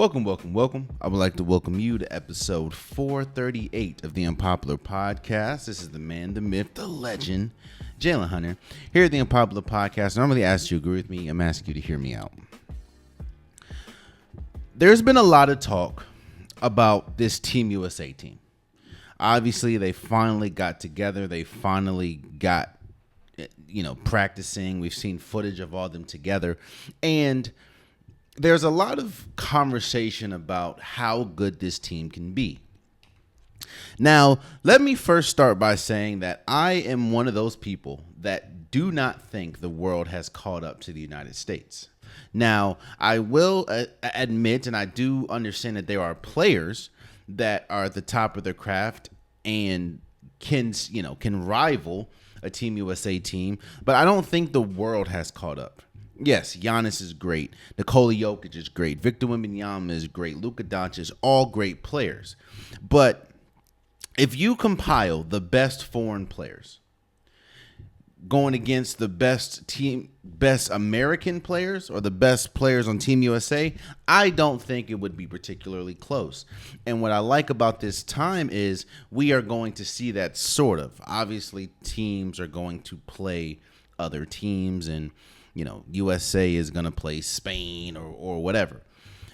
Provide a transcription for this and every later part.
Welcome. I would like to welcome you to episode 438 of the Unpopular Podcast. This is the man, the myth, the legend, Jalen Hunter. Here at the Unpopular Podcast, I normally ask you to agree with me. I'm asking you to hear me out. There's been a lot of talk about this Team USA team. Obviously, they finally got together. They finally got, practicing. We've seen footage of all them together. And there's a lot of conversation about how good this team can be. Now, let me first start by saying that I am one of those people that do not think the world has caught up to the United States. Now, I will admit, and I do understand that there are players that are at the top of their craft and can rival a Team USA team, but I don't think the world has caught up. Yes, Giannis is great. Nikola Jokic is great. Victor Wembanyama is great. Luka Doncic is all great players. But if you compile the best foreign players going against the best American players or the best players on Team USA, I don't think it would be particularly close. And what I like about this time is we are going to see that sort of. Obviously, teams are going to play other teams and USA is going to play Spain or whatever.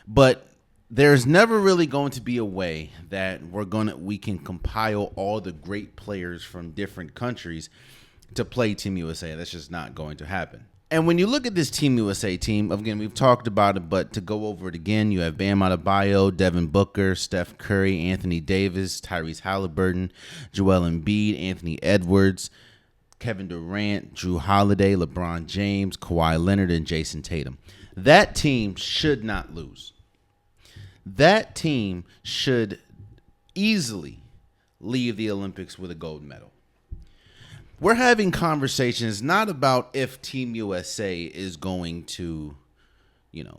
But there's never really going to be a way that we can compile all the great players from different countries to play Team USA. That's just not going to happen. And when you look at this Team USA team, again, we've talked about it, but to go over it again, you have Bam Adebayo, Devin Booker, Steph Curry, Anthony Davis, Tyrese Halliburton, Joel Embiid, Anthony Edwards, Kevin Durant, Drew Holiday, LeBron James, Kawhi Leonard, and Jason Tatum. That team should not lose. That team should easily leave the Olympics with a gold medal. We're having conversations not about if Team USA is going to,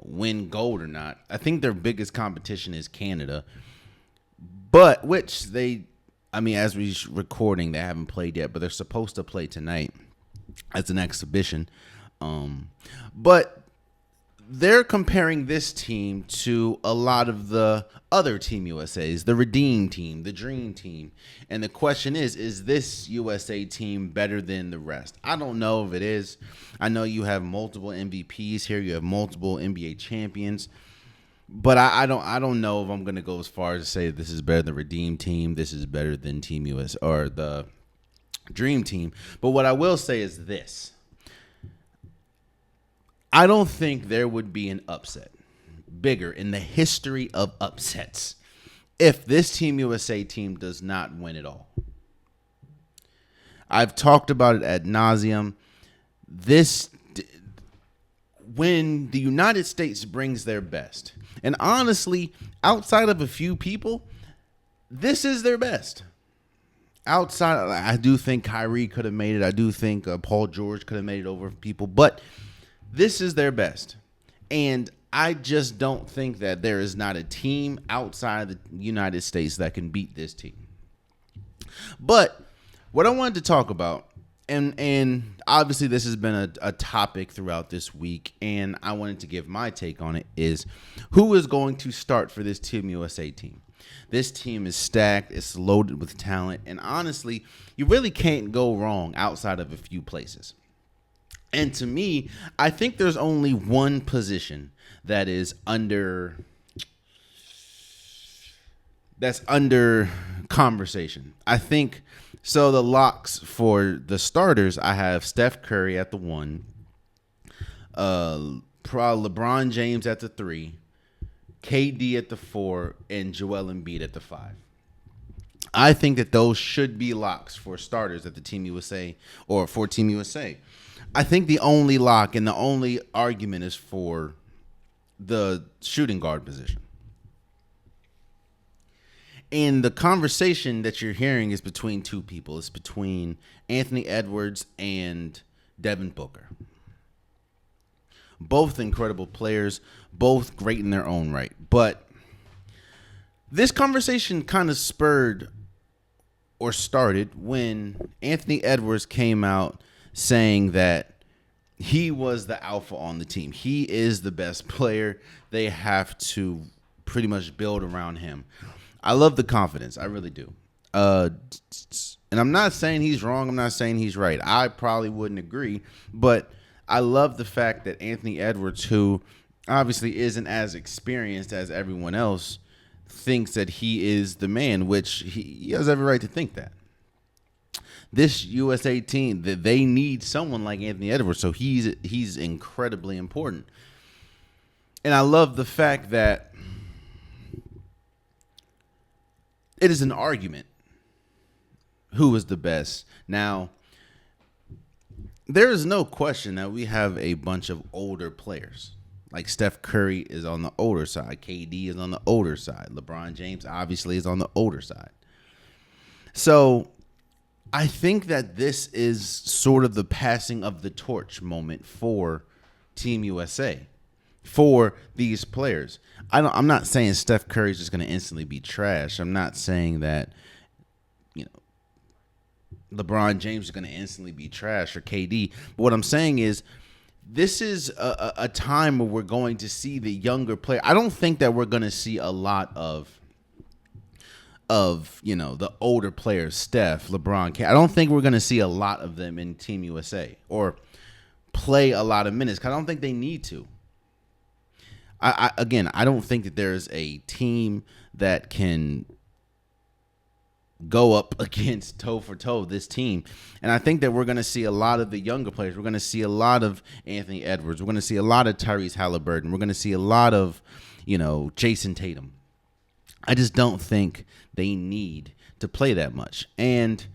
win gold or not. I think their biggest competition is Canada, but as we're recording, they haven't played yet, but they're supposed to play tonight as an exhibition. But they're comparing this team to a lot of the other Team USAs, the Redeem team, the Dream team. And the question is this USA team better than the rest? I don't know if it is. I know you have multiple MVPs here. You have multiple NBA champions. But I don't know if I'm going to go as far as to say this is better than the Redeem team, this is better than Team US or the Dream team. But what I will say is this. I don't think there would be an upset bigger in the history of upsets if this Team USA team does not win it all. I've talked about it ad nauseum. When the United States brings their best, and honestly, outside of a few people, this is their best. I do think Kyrie could have made it. I do think Paul George could have made it over people, but this is their best. And I just don't think that there is not a team outside the United States that can beat this team. But what I wanted to talk about, and obviously this has been a topic throughout this week, and I wanted to give my take on it, is who is going to start for this Team USA team. This team is stacked, it's loaded with talent, and honestly, you really can't go wrong outside of a few places. And to me, I think there's only one position that's under conversation. I think so. The locks for the starters, I have Steph Curry at the 1, LeBron James at the 3, KD at the 4, and Joel Embiid at the 5. I think that those should be locks for starters at the Team USA or for Team USA. I think the only lock and the only argument is for the shooting guard position. And the conversation that you're hearing is between two people. It's between Anthony Edwards and Devin Booker. Both incredible players, both great in their own right. But this conversation kind of started when Anthony Edwards came out saying that he was the alpha on the team. He is the best player. They have to pretty much build around him. I love the confidence. I really do. And I'm not saying he's wrong. I'm not saying he's right. I probably wouldn't agree, but I love the fact that Anthony Edwards, who obviously isn't as experienced as everyone else, thinks that he is the man, which he has every right to think that. This USA team, that they need someone like Anthony Edwards, so he's incredibly important. And I love the fact that it is an argument who is the best. Now, there is no question that we have a bunch of older players. Like Steph Curry is on the older side. KD is on the older side. LeBron James obviously is on the older side. So I think that this is sort of the passing of the torch moment for Team USA, for these players. I'm not saying Steph Curry is just going to instantly be trash. I'm not saying that, LeBron James is going to instantly be trash or KD. But what I'm saying is this is a time where we're going to see the younger player. I don't think that we're going to see a lot of the older players, Steph, LeBron. I don't think we're going to see a lot of them in Team USA or play a lot of minutes, because I don't think they need to. I don't think that there's a team that can go up against toe for toe this team. And I think that we're going to see a lot of the younger players. We're going to see a lot of Anthony Edwards. We're going to see a lot of Tyrese Halliburton. We're going to see a lot of, Jason Tatum. I just don't think they need to play that much. And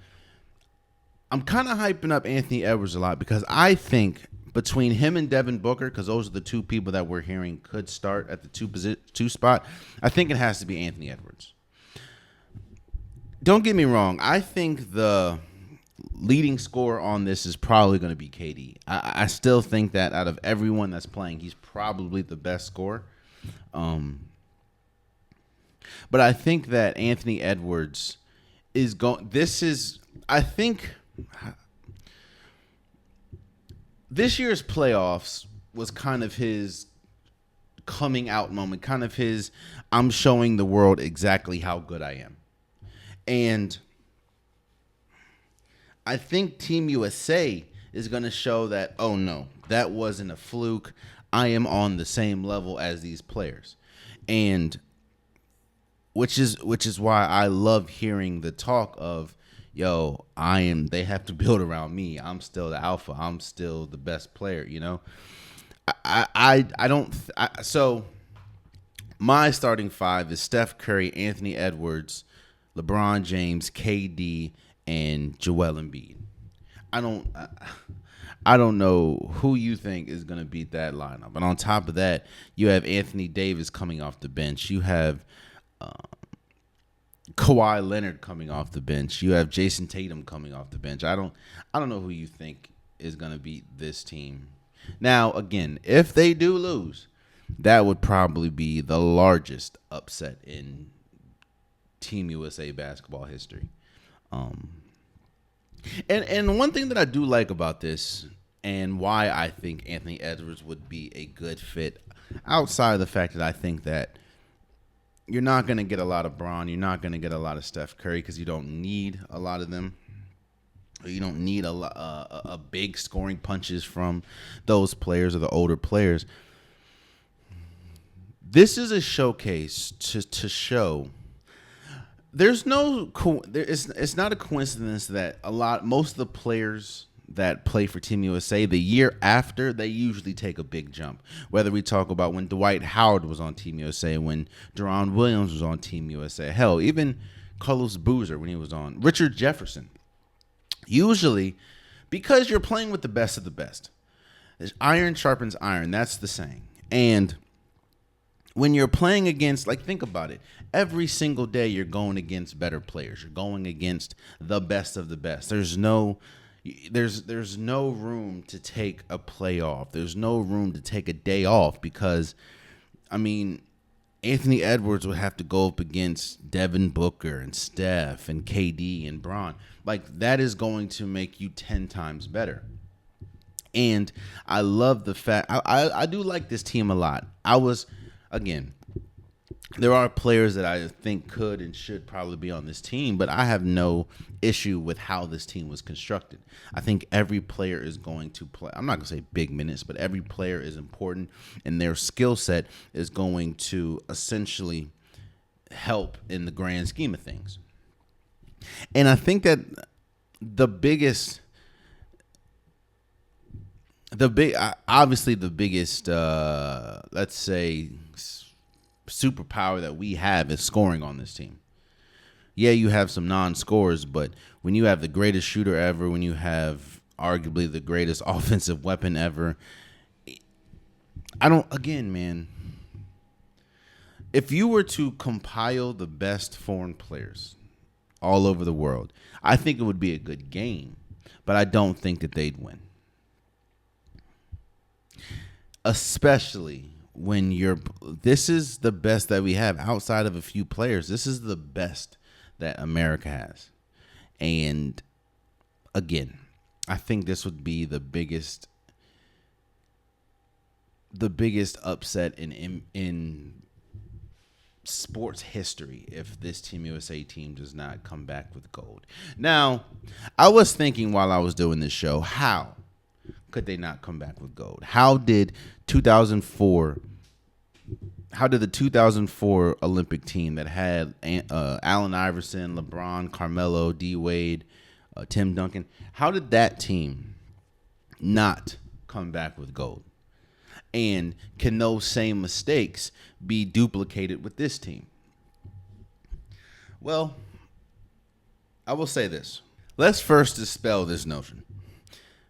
I'm kind of hyping up Anthony Edwards a lot because I think between him and Devin Booker, because those are the two people that we're hearing could start at the two spot, I think it has to be Anthony Edwards. Don't get me wrong. I think the leading scorer on this is probably going to be KD. I still think that out of everyone that's playing, he's probably the best scorer. But I think that Anthony Edwards is going. I think this year's playoffs was kind of his coming out moment, kind of his I'm showing the world exactly how good I am. And I think Team USA is going to show that, oh, no, that wasn't a fluke. I am on the same level as these players. And which is why I love hearing the talk of, they have to build around me. I'm still the alpha. I'm still the best player, So my starting five is Steph Curry, Anthony Edwards, LeBron James, KD, and Joel Embiid. I don't know who you think is going to beat that lineup. But on top of that, you have Anthony Davis coming off the bench. You have Kawhi Leonard coming off the bench. You have Jason Tatum coming off the bench. I don't know who you think is going to beat this team. Now, again, if they do lose, that would probably be the largest upset in Team USA basketball history. And one thing that I do like about this and why I think Anthony Edwards would be a good fit, outside of the fact that I think that you're not going to get a lot of Bron, you're not going to get a lot of Steph Curry because you don't need a lot of them. You don't need a big scoring punches from those players or the older players. This is a showcase to show. It's not a coincidence that most of the players that play for Team USA, the year after, they usually take a big jump. Whether we talk about when Dwight Howard was on Team USA, when Deron Williams was on Team USA, hell, even Carlos Boozer when he was on, Richard Jefferson. Usually, because you're playing with the best of the best. Iron sharpens iron, that's the saying. And when you're playing against, think about it, every single day you're going against better players. You're going against the best of the best. There's no room to take a play off. There's no room to take a day off because, Anthony Edwards would have to go up against Devin Booker and Steph and KD and Bron. That is going to make you 10 times better. And I love the fact, I do like this team a lot. there are players that I think could and should probably be on this team, but I have no issue with how this team was constructed. I think every player is going to play. I'm not going to say big minutes, but every player is important, and their skill set is going to essentially help in the grand scheme of things. And I think that obviously the biggest, let's say, superpower that we have is scoring on this team. Yeah, you have some non-scorers, but when you have the greatest shooter ever, when you have arguably the greatest offensive weapon ever, man, if you were to compile the best foreign players all over the world, I think it would be a good game, but I don't think that they'd win. Especially when this is the best that we have outside of a few players. This is the best that America has. And again, I think this would be the biggest upset in sports history if this Team USA team does not come back with gold. Now, I was thinking while I was doing this show, how could they not come back with gold? How did the 2004 Olympic team that had Allen Iverson, LeBron, Carmelo, D. Wade, Tim Duncan, how did that team not come back with gold? And can those same mistakes be duplicated with this team? Well, I will say this. Let's first dispel this notion.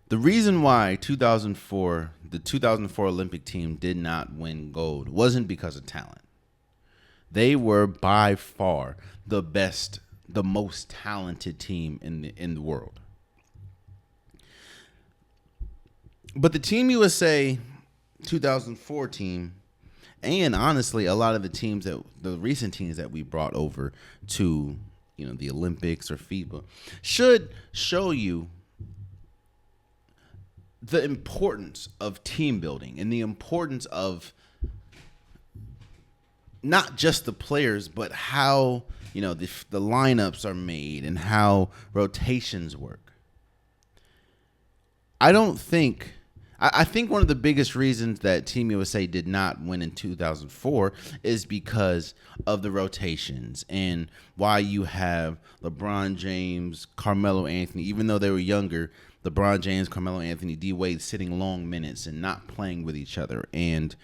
The reason why the 2004 Olympic team did not win gold wasn't because of talent. They were by far the best, the most talented team in the world. But the Team USA 2004 team, and honestly, a lot of the recent teams that we brought over to, the Olympics or FIBA, should show you the importance of team building and the importance of not just the players, but how, the lineups are made and how rotations work. I think one of the biggest reasons that Team USA did not win in 2004 is because of the rotations and why you have LeBron James, Carmelo Anthony, even though they were younger, LeBron James, Carmelo Anthony, D. Wade sitting long minutes and not playing with each other, and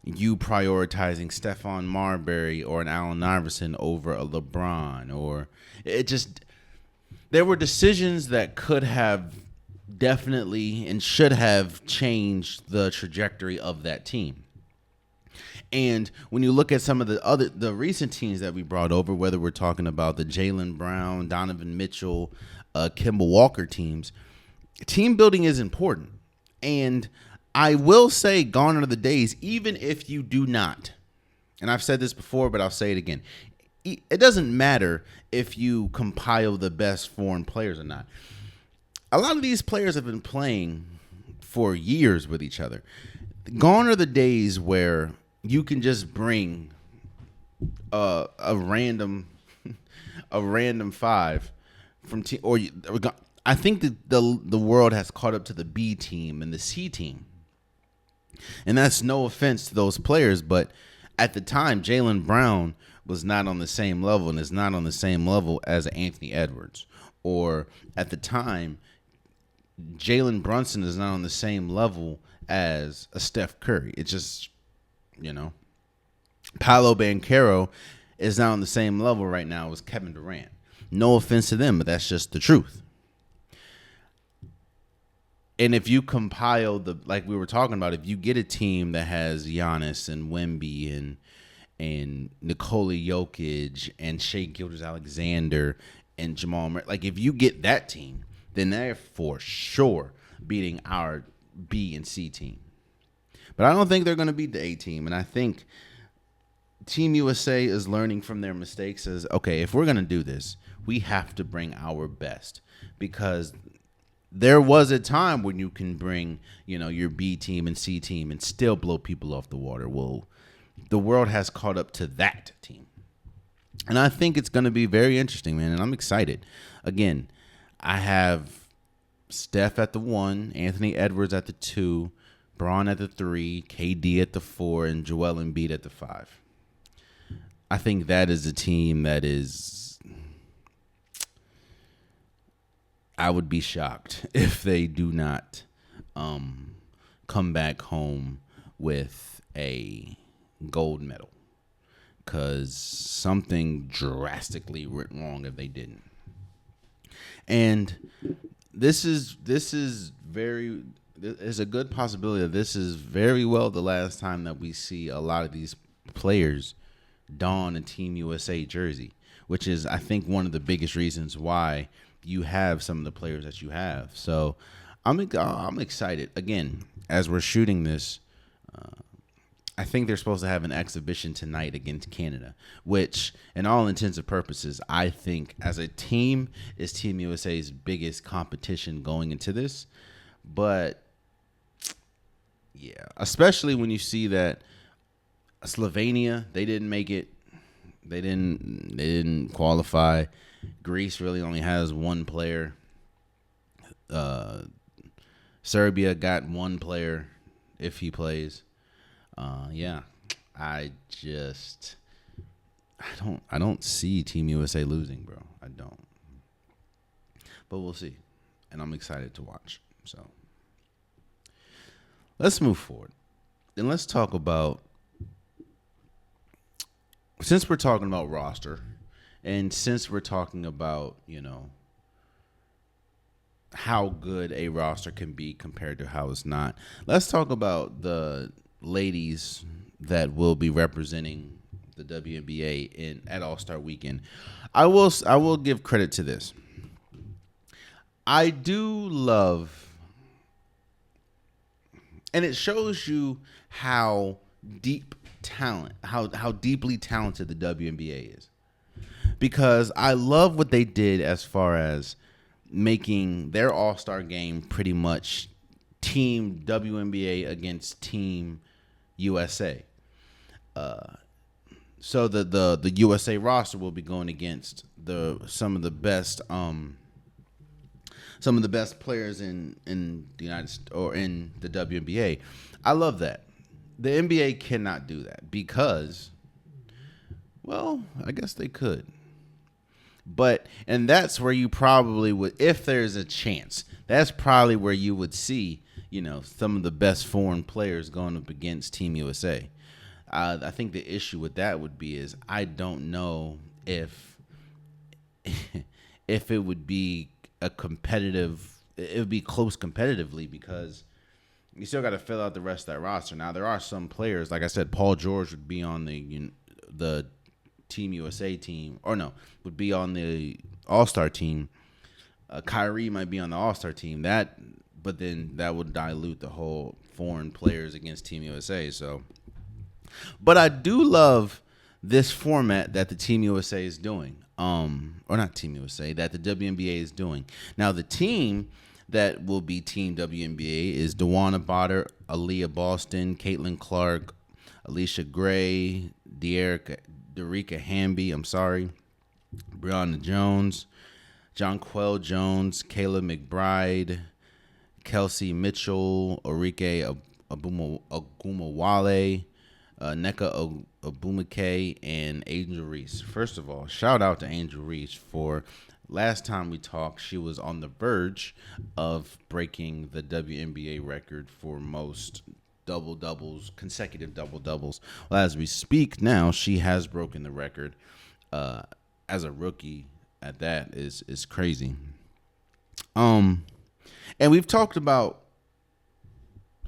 you prioritizing Stephon Marbury or an Allen Iverson over a LeBron, there were decisions that could have definitely and should have changed the trajectory of that team. And when you look at some of the recent teams that we brought over, whether we're talking about the Jaylen Brown, Donovan Mitchell, Kemba Walker teams, team building is important. And I will say, gone are the days, even if you do not, and I've said this before, but I'll say it again, it doesn't matter if you compile the best foreign players or not. A lot of these players have been playing for years with each other. Gone are the days where you can just bring a random five from team, I think that the world has caught up to the B team and the C team. And that's no offense to those players, but at the time, Jaylen Brown was not on the same level and is not on the same level as Anthony Edwards. Or at the time, Jalen Brunson is not on the same level as a Steph Curry. It's just, Paolo Banchero is not on the same level right now as Kevin Durant. No offense to them, but that's just the truth. And if you compile like we were talking about, if you get a team that has Giannis and Wemby and Nikola Jokic and Shai Gilgeous-Alexander and Jamal Murray, like if you get that team, then they're for sure beating our B and C team. But I don't think they're going to beat the A team. And I think Team USA is learning from their mistakes as, okay, if we're going to do this, we have to bring our best. Because there was a time when you can bring, your B team and C team and still blow people off the water. Well, the world has caught up to that team. And I think it's going to be very interesting, man. And I'm excited. Again, I have Steph at the 1, Anthony Edwards at the 2, Braun at the 3, KD at the 4, and Joel Embiid at the 5. I think that is a team that is... I would be shocked if they do not come back home with a gold medal, because something drastically went wrong if they didn't. And there's a good possibility that this is very well the last time that we see a lot of these players don a Team USA jersey, which is, I think, one of the biggest reasons why you have some of the players that you have. So I'm excited. Again, as we're shooting this, I think they're supposed to have an exhibition tonight against Canada, which, in all intents and purposes, I think as a team is Team USA's biggest competition going into this. But yeah, especially when you see that Slovenia, they didn't make it. They didn't qualify. Greece really only has one player. Serbia got one player if he plays. I don't see Team USA losing, bro. I don't. But we'll see. And I'm excited to watch. So let's move forward. And let's talk about, since we're talking about roster, and since we're talking about, how good a roster can be compared to how it's not, let's talk about the ladies that will be representing the WNBA at All-Star Weekend. I will give credit to this. I do love, and it shows you how deeply talented the WNBA is, because I love what they did as far as making their All-Star game pretty much Team WNBA against Team USA. So the USA roster will be going against some of the best players in the United States or in the WNBA. I love that. The NBA cannot do that because, well, I guess they could. And that's where you probably would, if there's a chance, that's probably where you would see, some of the best foreign players going up against Team USA. I think the issue with that would be is I don't know if it would be it would be close competitively, because you still got to fill out the rest of that roster. Now, there are some players, like I said, Paul George would be on the Team USA team, or no, would be on the All-Star team. Kyrie might be on the All-Star team. But then that would dilute the whole foreign players against Team USA. So, but I do love this format that the Team USA is doing. Or not Team USA, that the WNBA is doing. Now, the team that will be Team WNBA is DeWanna Potter, Aaliyah Boston, Caitlin Clark, Alicia Gray, Derica Hamby, Brianna Jones, Jonquel Jones, Kayla McBride, Kelsey Mitchell, Orike Ogumawale, Nneka Ogumake, and Angel Reese. First of all, shout out to Angel Reese for last time we talked. She was on the verge of breaking the WNBA record for most consecutive double-doubles. Well, as we speak now, she has broken the record. As a rookie at that is crazy. And we've talked about,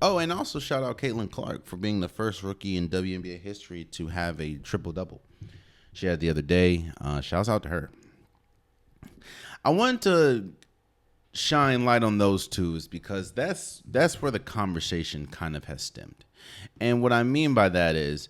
and also shout out Caitlin Clark for being the first rookie in WNBA history to have a triple-double. She had the other day. Shouts out to her. I wanted to shine light on those two is because that's where the conversation kind of has stemmed. And what I mean by that is,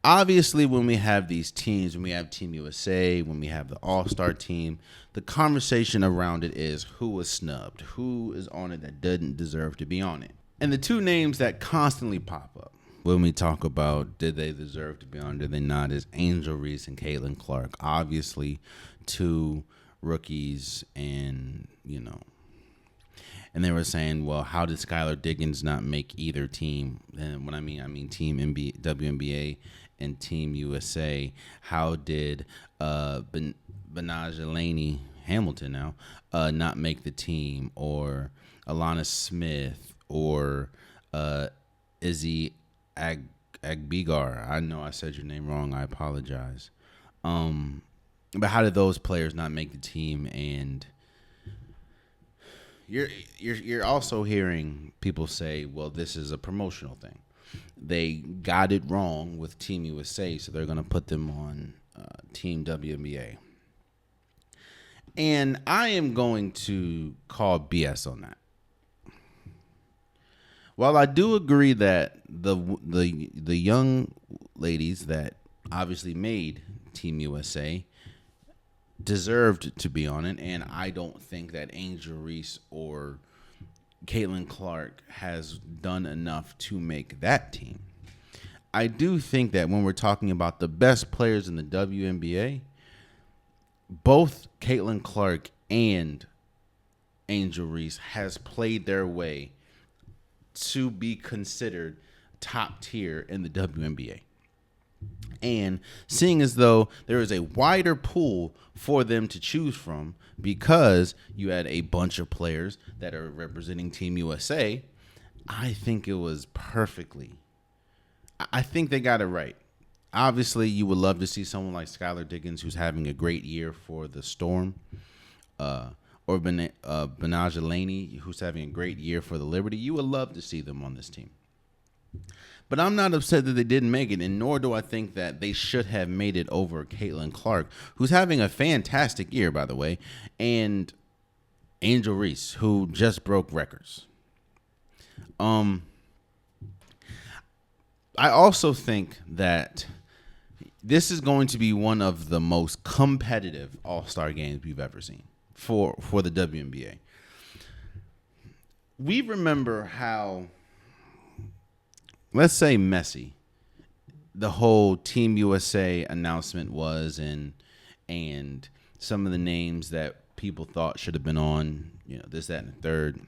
obviously, when we have these teams, when we have Team USA, when we have the All-Star team, the conversation around it is who was snubbed, who is on it that didn't deserve to be on it. And the two names that constantly pop up when we talk about did they deserve to be on, did they not, is Angel Reese and Caitlin Clark. Obviously, two rookies, and and they were saying, well, how did Skylar Diggins not make either team? And what I mean Team WNBA and Team USA. How did Benaj Laney Hamilton now not make the team, or Alana Smith, or Izzy Agbigar? I know I said your name wrong. I apologize. But how did those players not make the team? And you're also hearing people say, well, this is a promotional thing. They got it wrong with Team USA, so they're going to put them on Team WNBA. And I am going to call BS on that. While I do agree that the young ladies that obviously made Team USA deserved to be on it, and I don't think that Angel Reese or Caitlin Clark has done enough to make that team. I do think that when we're talking about the best players in the WNBA, both Caitlin Clark and Angel Reese has played their way to be considered top tier in the WNBA. And seeing as though there is a wider pool for them to choose from, because you had a bunch of players that are representing Team USA, I think it was perfectly. I think they got it right. Obviously, you would love to see someone like Skylar Diggins, who's having a great year for the Storm, or Benaj Laney, who's having a great year for the Liberty. You would love to see them on this team. But I'm not upset that they didn't make it, and nor do I think that they should have made it over Caitlin Clark, who's having a fantastic year, by the way, and Angel Reese, who just broke records. I also think that this is going to be one of the most competitive All-Star games we've ever seen for the WNBA. We remember how, let's say, messy the whole Team USA announcement was, and some of the names that people thought should have been on, this, that, and the third.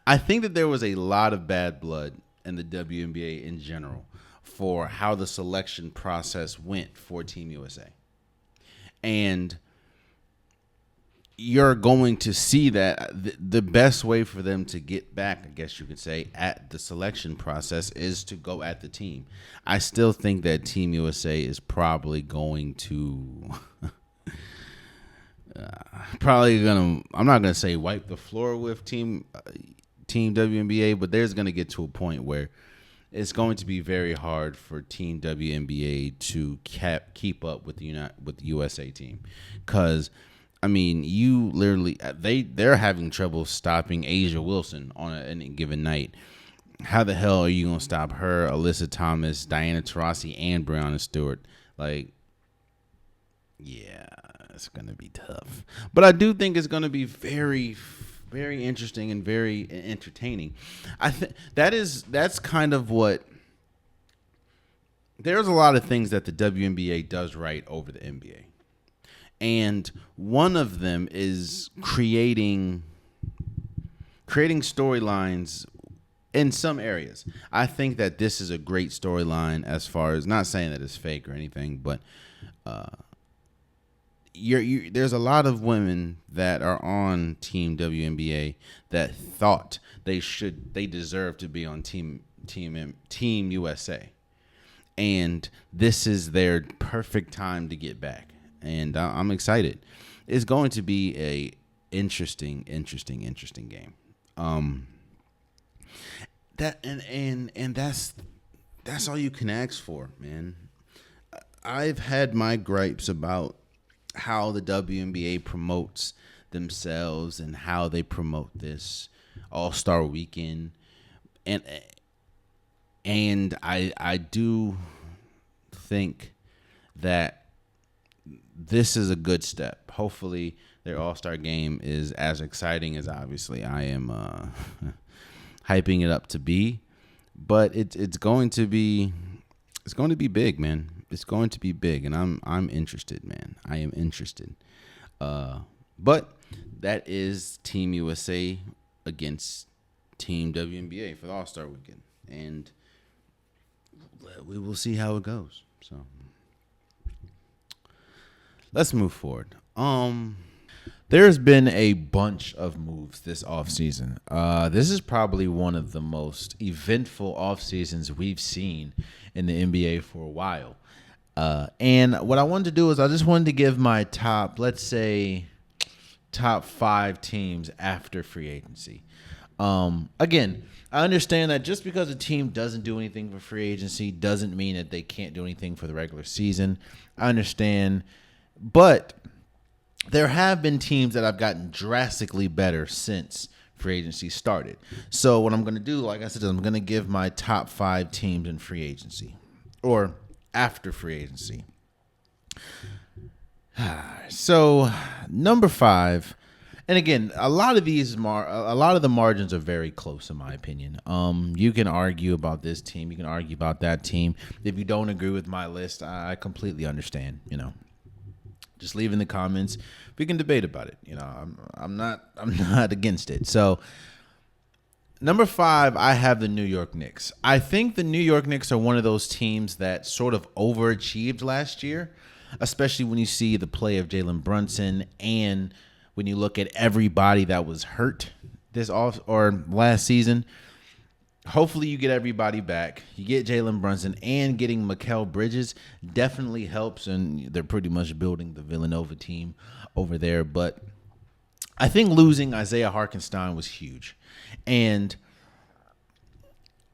I think that there was a lot of bad blood in the WNBA in general for how the selection process went for Team USA. And you're going to see that the best way for them to get back, I guess you could say, at the selection process is to go at the team. I still think that Team USA is probably going to I'm not going to say wipe the floor with Team WNBA, but there's going to get to a point where it's going to be very hard for Team WNBA to keep up with the USA team, because you literally they're having trouble stopping Asia Wilson on any given night. How the hell are you gonna stop her, Alyssa Thomas, Diana Taurasi, and Breonna Stewart? Yeah, it's gonna be tough. But I do think it's gonna be very, very interesting and very entertaining. I think that's kind of what. There's a lot of things that the WNBA does right over the NBA. And one of them is creating storylines in some areas. I think that this is a great storyline, as far as, not saying that it's fake or anything, but there's a lot of women that are on Team WNBA that thought they deserve to be on Team USA. And this is their perfect time to get back. And I'm excited. It's going to be a interesting game. That's all you can ask for, man. I've had my gripes about how the WNBA promotes themselves and how they promote this All-Star weekend, and I do think that this is a good step. Hopefully their All-Star game is as exciting as obviously I am hyping it up to be. but it's going to be big, man. It's going to be big, and I'm interested, man. I am interested. But that is Team USA against Team WNBA for the All-Star weekend, and we will see how it goes. So let's move forward. There's been a bunch of moves this offseason. This is probably one of the most eventful off seasons we've seen in the NBA for a while. And what I wanted to do is I just wanted to give my top, let's say, top 5 teams after free agency. Again, I understand that just because a team doesn't do anything for free agency doesn't mean that they can't do anything for the regular season. I understand, but there have been teams that have gotten drastically better since free agency started. So what I'm going to do, like I said, I'm going to give my top 5 teams in free agency or after free agency. So number 5, and again, a lot of the margins are very close in my opinion. You can argue about this team, you can argue about that team. If you don't agree with my list, I completely understand. Just leave in the comments. We can debate about it. I'm not against it. So number 5, I have the New York Knicks. I think the New York Knicks are one of those teams that sort of overachieved last year, especially when you see the play of Jalen Brunson and when you look at everybody that was hurt last season. Hopefully you get everybody back. You get Jalen Brunson, and getting Mikal Bridges definitely helps, and they're pretty much building the Villanova team over there. But I think losing Isaiah Hartenstein was huge. And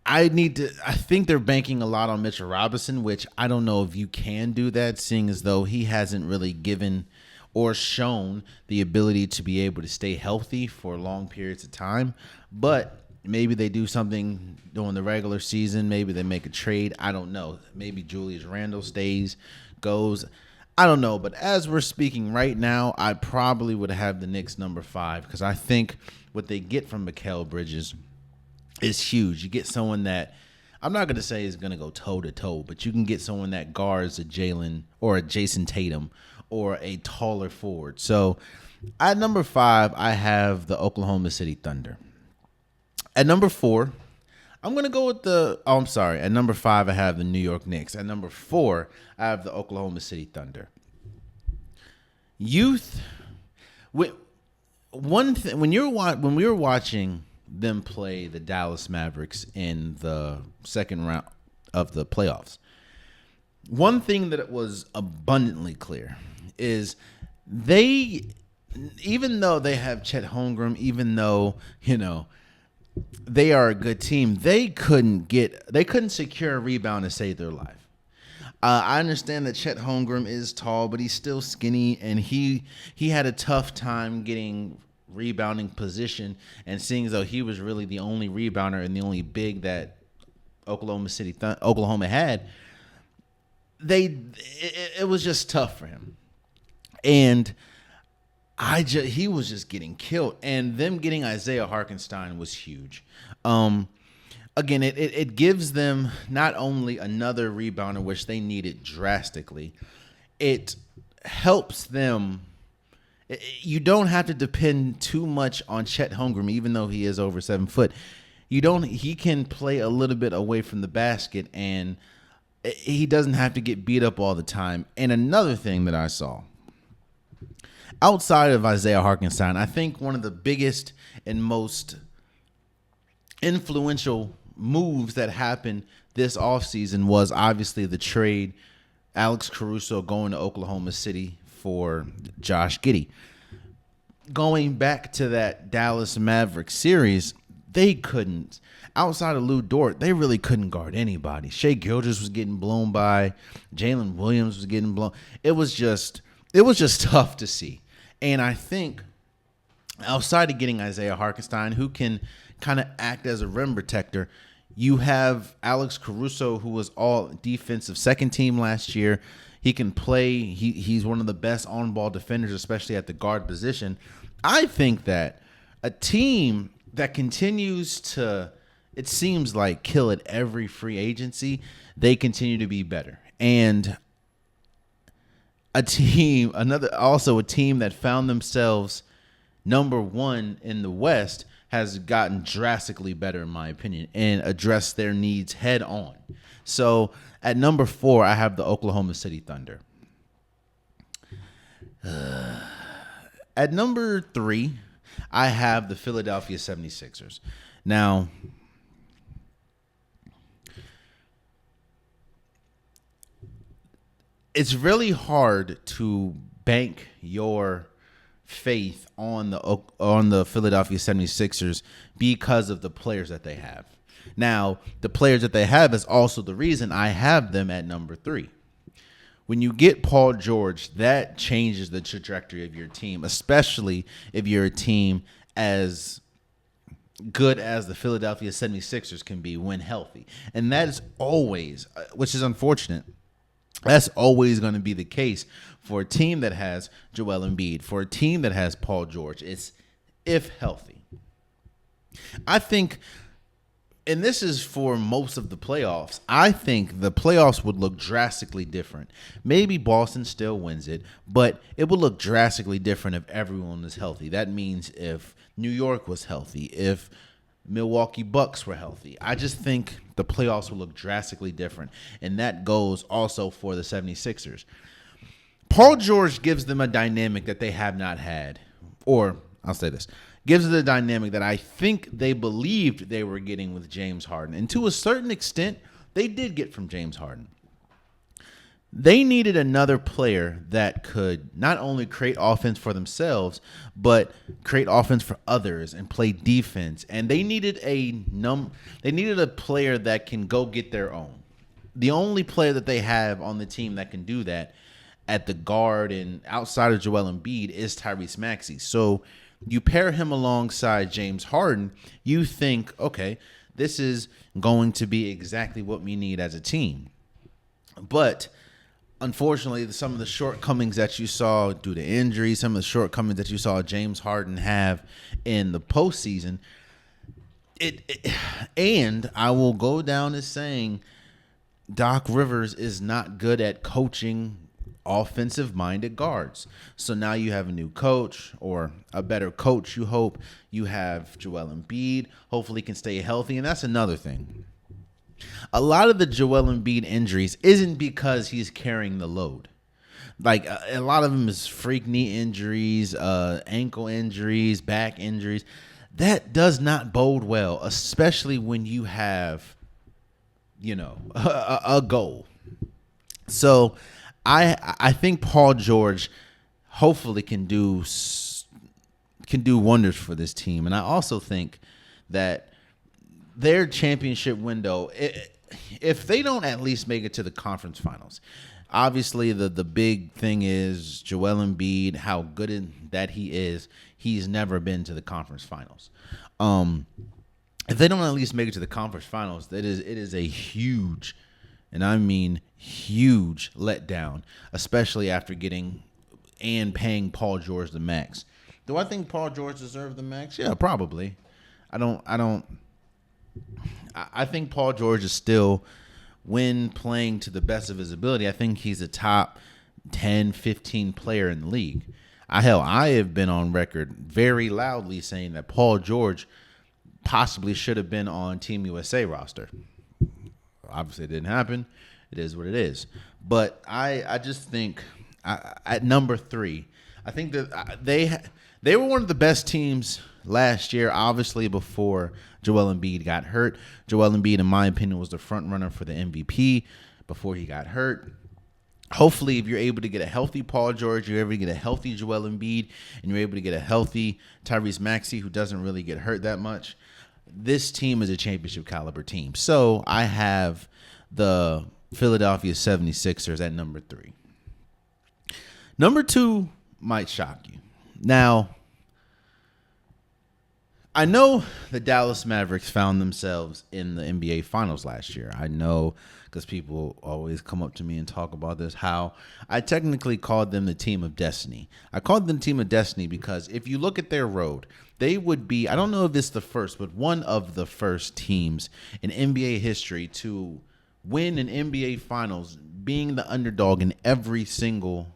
I think they're banking a lot on Mitchell Robinson, which I don't know if you can do that, seeing as though he hasn't really given or shown the ability to be able to stay healthy for long periods of time. But maybe they do something during the regular season. Maybe they make a trade. I don't know. Maybe Julius Randle goes. I don't know. But as we're speaking right now, I probably would have the Knicks number 5 because I think what they get from Mikal Bridges is huge. You get someone that I'm not going to say is going to go toe-to-toe, but you can get someone that guards a Jalen or a Jason Tatum or a taller forward. So at number 5, I have the Oklahoma City Thunder. At number 4, I'm going to go with at number 5, I have the New York Knicks. At number 4, I have the Oklahoma City Thunder. Youth, when we were watching them play the Dallas Mavericks in the second round of the playoffs, one thing that was abundantly clear is even though they have Chet Holmgren, even though, they are a good team, they couldn't secure a rebound to save their life. I understand that Chet Holmgren is tall, but he's still skinny, and he had a tough time getting rebounding position, and seeing as though he was really the only rebounder and the only big that Oklahoma had, it was just tough for him. And he was just getting killed, and them getting Isaiah Hartenstein was huge. Again, it gives them not only another rebounder, which they needed drastically, it helps them. You don't have to depend too much on Chet Holmgren, even though he is over 7 foot. He can play a little bit away from the basket, and he doesn't have to get beat up all the time. And another thing that I saw, outside of Isaiah Hartenstein, I think one of the biggest and most influential moves that happened this offseason was obviously the trade, Alex Caruso going to Oklahoma City for Josh Giddey. Going back to that Dallas Mavericks series, they couldn't, outside of Lou Dort, they really couldn't guard anybody. Shai Gilgeous was getting blown by. Jalen Williams was getting blown. It was just tough to see. And I think outside of getting Isaiah Hartenstein, who can kind of act as a rim protector, you have Alex Caruso, who was all defensive second team last year. He can play. He's one of the best on-ball defenders, especially at the guard position. I think that a team that continues to it seems like kill at every free agency, they continue to be better. And a team that found themselves number one in the West has gotten drastically better, in my opinion, and addressed their needs head on. So at number 4, I have the Oklahoma City Thunder. At number 3, I have the Philadelphia 76ers. Now, it's really hard to bank your faith on the Philadelphia 76ers because of the players that they have. Now, the players that they have is also the reason I have them at number 3. When you get Paul George, that changes the trajectory of your team, especially if you're a team as good as the Philadelphia 76ers can be when healthy. And that is always, which is unfortunate, that's always going to be the case for a team that has Joel Embiid, for a team that has Paul George. It's if healthy. I think, and this is for most of the playoffs, I think the playoffs would look drastically different. Maybe Boston still wins it, but it would look drastically different if everyone is healthy. That means if New York was healthy, if Milwaukee Bucks were healthy. I just think the playoffs will look drastically different, and that goes also for the 76ers. Paul George gives them a dynamic that they have not had, or I'll say this, gives it a dynamic that I think they believed they were getting with James Harden. And to a certain extent, they did get from James Harden. They needed another player that could not only create offense for themselves, but create offense for others and play defense. And they needed a player that can go get their own. The only player that they have on the team that can do that at the guard and outside of Joel Embiid is Tyrese Maxey. So you pair him alongside James Harden, you think, okay, this is going to be exactly what we need as a team. But unfortunately, some of the shortcomings that you saw due to injury, some of the shortcomings that you saw James Harden have in the postseason, and I will go down as saying Doc Rivers is not good at coaching offensive-minded guards. So now you have a new coach, or a better coach, you hope. You have Joel Embiid. Hopefully he can stay healthy, and that's another thing. A lot of the Joel Embiid injuries isn't because he's carrying the load. Like, a lot of them is freak knee injuries, ankle injuries, back injuries. That does not bode well, especially when you have, a goal. So I think Paul George hopefully can do wonders for this team. And I also think that their championship window, if they don't at least make it to the conference finals, obviously the big thing is Joel Embiid, how good that he is. He's never been to the conference finals. If they don't at least make it to the conference finals, it is a huge, and I mean huge, letdown, especially after getting and paying Paul George the max. Do I think Paul George deserved the max? Yeah, probably. I think Paul George is still, when playing to the best of his ability, I think he's a top 10, 15 player in the league. I have been on record very loudly saying that Paul George possibly should have been on Team USA roster. Obviously, it didn't happen. It is what it is. But I just think at number 3, I think that they were one of the best teams last year, obviously before Joel Embiid got hurt. Joel Embiid, in my opinion, was the front runner for the MVP before he got hurt. Hopefully, if you're able to get a healthy Paul George, you're able to get a healthy Joel Embiid, and you're able to get a healthy Tyrese Maxey, who doesn't really get hurt that much, this team is a championship caliber team. So I have the Philadelphia 76ers at number 3. Number 2 might shock you. Now, I know the Dallas Mavericks found themselves in the NBA Finals last year. I know because people always come up to me and talk about this, how I technically called them the team of destiny. I called them team of destiny because if you look at their road, they would be, I don't know if it's the first, but one of the first teams in NBA history to win an NBA Finals, being the underdog in every single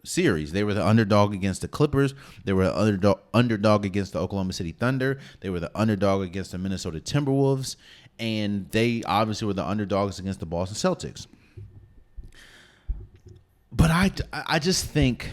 series. They were the underdog against the Clippers. They were the underdog against the Oklahoma City Thunder. They were the underdog against the Minnesota Timberwolves. And they obviously were the underdogs against the Boston Celtics. But I just think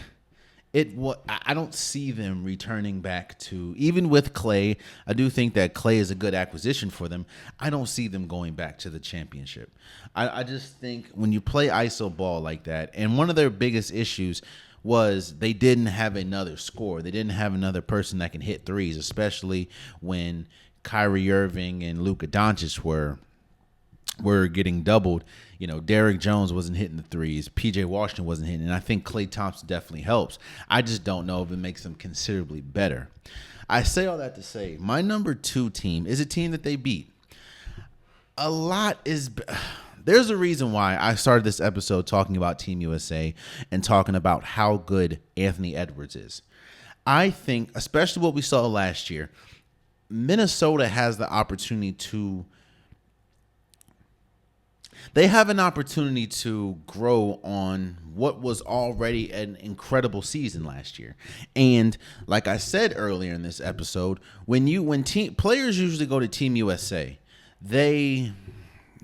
I don't see them returning back to, even with Clay, I do think that Clay is a good acquisition for them. I don't see them going back to the championship. I just think when you play iso ball like that, and one of their biggest issues was they didn't have another scorer. They didn't have another person that can hit threes, especially when Kyrie Irving and Luka Doncic were getting doubled. You know, Derrick Jones wasn't hitting the threes. PJ Washington wasn't hitting. And I think Klay Thompson definitely helps. I just don't know if it makes them considerably better. I say all that to say my number 2 team is a team that they beat. There's a reason why I started this episode talking about Team USA and talking about how good Anthony Edwards is. I think, especially what we saw last year, Minnesota has the opportunity to They have an opportunity to grow on what was already an incredible season last year. And like I said earlier in this episode, when players usually go to Team USA, they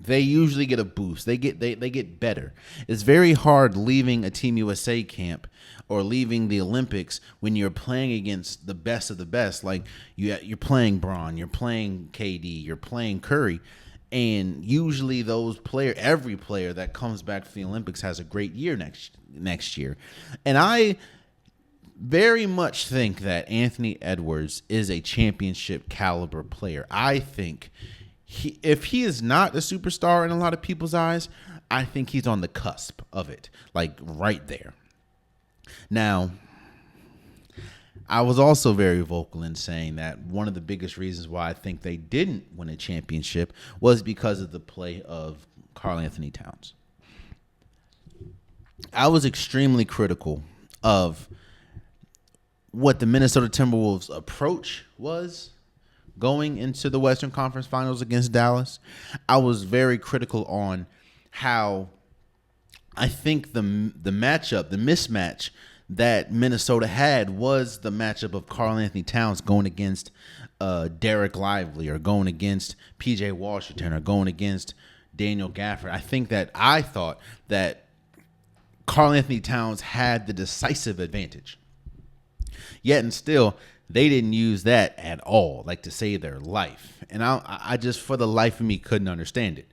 usually get a boost. They get better. It's very hard leaving a Team USA camp or leaving the Olympics when you're playing against the best of the best. Like you're playing Braun, you're playing KD, you're playing Curry. And usually every player that comes back from the Olympics has a great year next year. And I very much think that Anthony Edwards is a championship caliber player. I think if he is not a superstar in a lot of people's eyes, I think he's on the cusp of it, like right there. Now, I was also very vocal in saying that one of the biggest reasons why I think they didn't win a championship was because of the play of Karl Anthony Towns. I was extremely critical of what the Minnesota Timberwolves' approach was going into the Western Conference Finals against Dallas. I was very critical on how I think the mismatch that Minnesota had was the matchup of Karl Anthony Towns going against Derek Lively or going against PJ Washington or going against Daniel Gafford. I thought that Karl Anthony Towns had the decisive advantage. Yet and still, they didn't use that at all, like to save their life. And I just, for the life of me, couldn't understand it.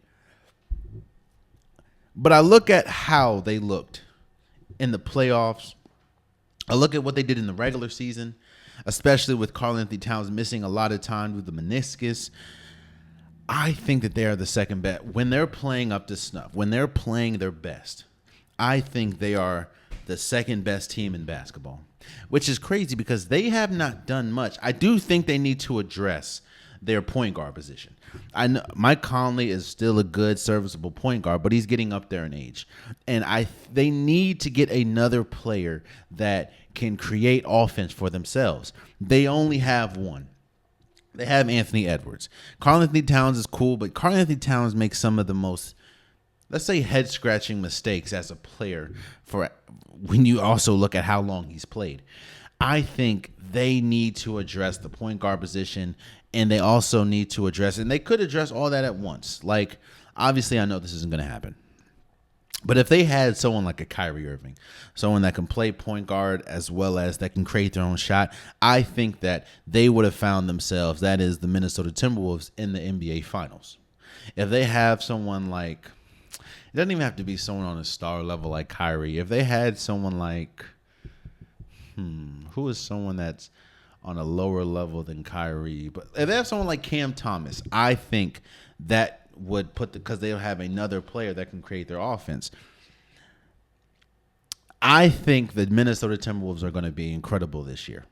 But I look at how they looked in the playoffs. I look at what they did in the regular season, especially with Karl Anthony Towns missing a lot of time with the meniscus. I think that they are the second best. When they're playing up to snuff, when they're playing their best, I think they are the second best team in basketball, which is crazy because they have not done much. I do think they need to address their point guard position. I know Mike Conley is still a good, serviceable point guard, but he's getting up there in age. And they need to get another player that can create offense for themselves. They only have one. They have Anthony Edwards. Karl Anthony Towns is cool, but Karl Anthony Towns makes some of the most, let's say, head-scratching mistakes as a player for when you also look at how long he's played. I think they need to address the point guard position, and they also need to address, and they could address all that at once. Like, obviously, I know this isn't going to happen. But if they had someone like a Kyrie Irving, someone that can play point guard as well as that can create their own shot, I think that they would have found themselves, that is the Minnesota Timberwolves, in the NBA Finals. If they have someone like, it doesn't even have to be someone on a star level like Kyrie. If they had someone like, who is someone that's on a lower level than Kyrie? But if they have someone like Cam Thomas, I think that would because they'll have another player that can create their offense. I think the Minnesota Timberwolves are going to be incredible this year.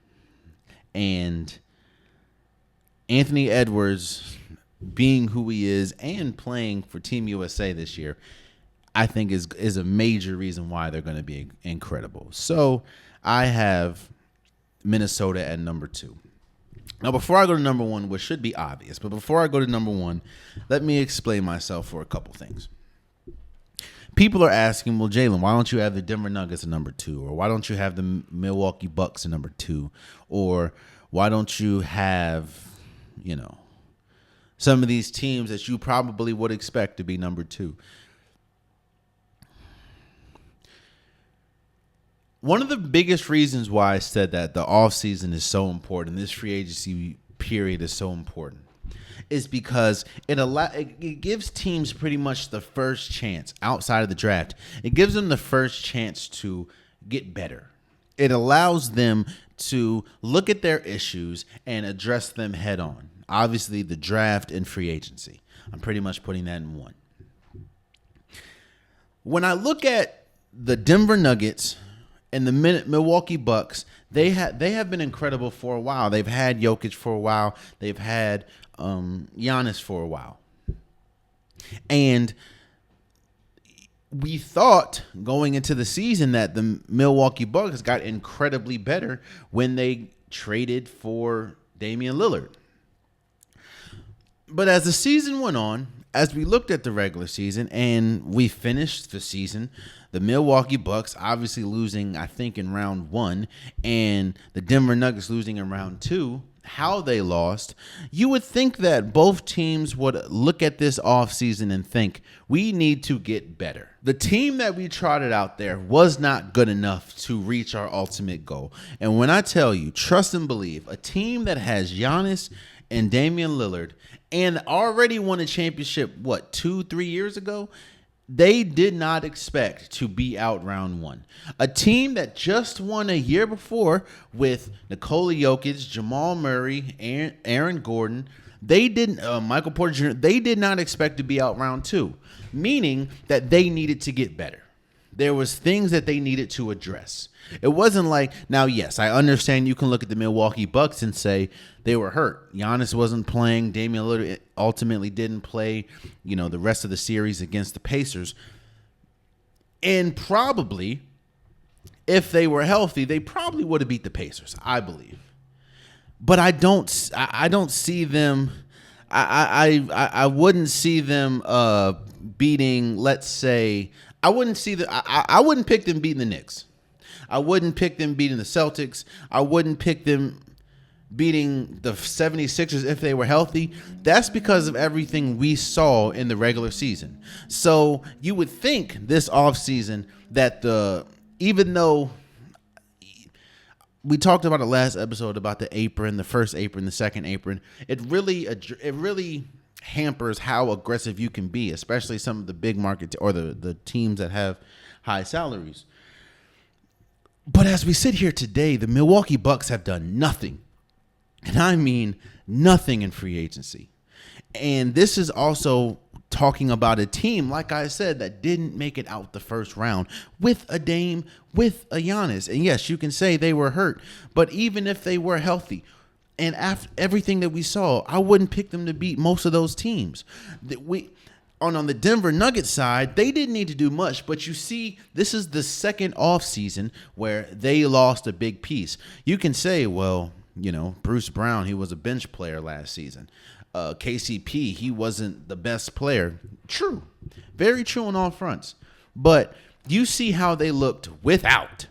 And Anthony Edwards being who he is and playing for Team USA this year, I think is a major reason why they're going to be incredible. So I have Minnesota at number 2. Now, before I go to number 1, which should be obvious, but before I go to number 1, let me explain myself for a couple things. People are asking, well, Jalen, why don't you have the Denver Nuggets at number 2? Or why don't you have the Milwaukee Bucks at number 2? Or why don't you have, some of these teams that you probably would expect to be number 2? One of the biggest reasons why I said that the offseason is so important, this free agency period is so important, is because it gives teams pretty much the first chance outside of the draft. It gives them the first chance to get better. It allows them to look at their issues and address them head on. Obviously, the draft and free agency. I'm pretty much putting that in one. When I look at the Denver Nuggets and the Milwaukee Bucks, they have been incredible for a while. They've had Jokic for a while. They've had Giannis for a while. And we thought going into the season that the Milwaukee Bucks got incredibly better when they traded for Damian Lillard. But as the season went on, as we looked at the regular season and we finished the season, the Milwaukee Bucks obviously losing, I think, in round 1, and the Denver Nuggets losing in round 2, how they lost, you would think that both teams would look at this offseason and think, we need to get better. The team that we trotted out there was not good enough to reach our ultimate goal. And when I tell you, trust and believe, a team that has Giannis and Damian Lillard and already won a championship, 2-3 years ago? They did not expect to be out round 1. A team that just won a year before with Nikola Jokic, Jamal Murray, Aaron Gordon, Michael Porter Jr., they did not expect to be out round 2, meaning that they needed to get better. There was things that they needed to address. It wasn't like, now, yes, I understand you can look at the Milwaukee Bucks and say they were hurt. Giannis wasn't playing. Damian Lillard ultimately didn't play, the rest of the series against the Pacers. And probably, if they were healthy, they probably would have beat the Pacers, I believe. But I don't see them. I wouldn't see them beating. Let's say I wouldn't pick them beating the Knicks. I wouldn't pick them beating the Celtics. I wouldn't pick them beating the 76ers if they were healthy. That's because of everything we saw in the regular season. So you would think this offseason that even though we talked about it last episode about the apron, the first apron, the second apron, it really hampers how aggressive you can be, especially some of the big market or the teams that have high salaries. But as we sit here today, the Milwaukee Bucks have done nothing. And I mean nothing in free agency. And this is also talking about a team, like I said, that didn't make it out the first round with a Dame, with a Giannis. And yes, you can say they were hurt. But even if they were healthy, and after everything that we saw, I wouldn't pick them to beat most of those teams. On the Denver Nuggets side, they didn't need to do much, but you see, this is the second offseason where they lost a big piece. You can say, well, Bruce Brown, he was a bench player last season. KCP, he wasn't the best player. True. Very true on all fronts. But you see how they looked without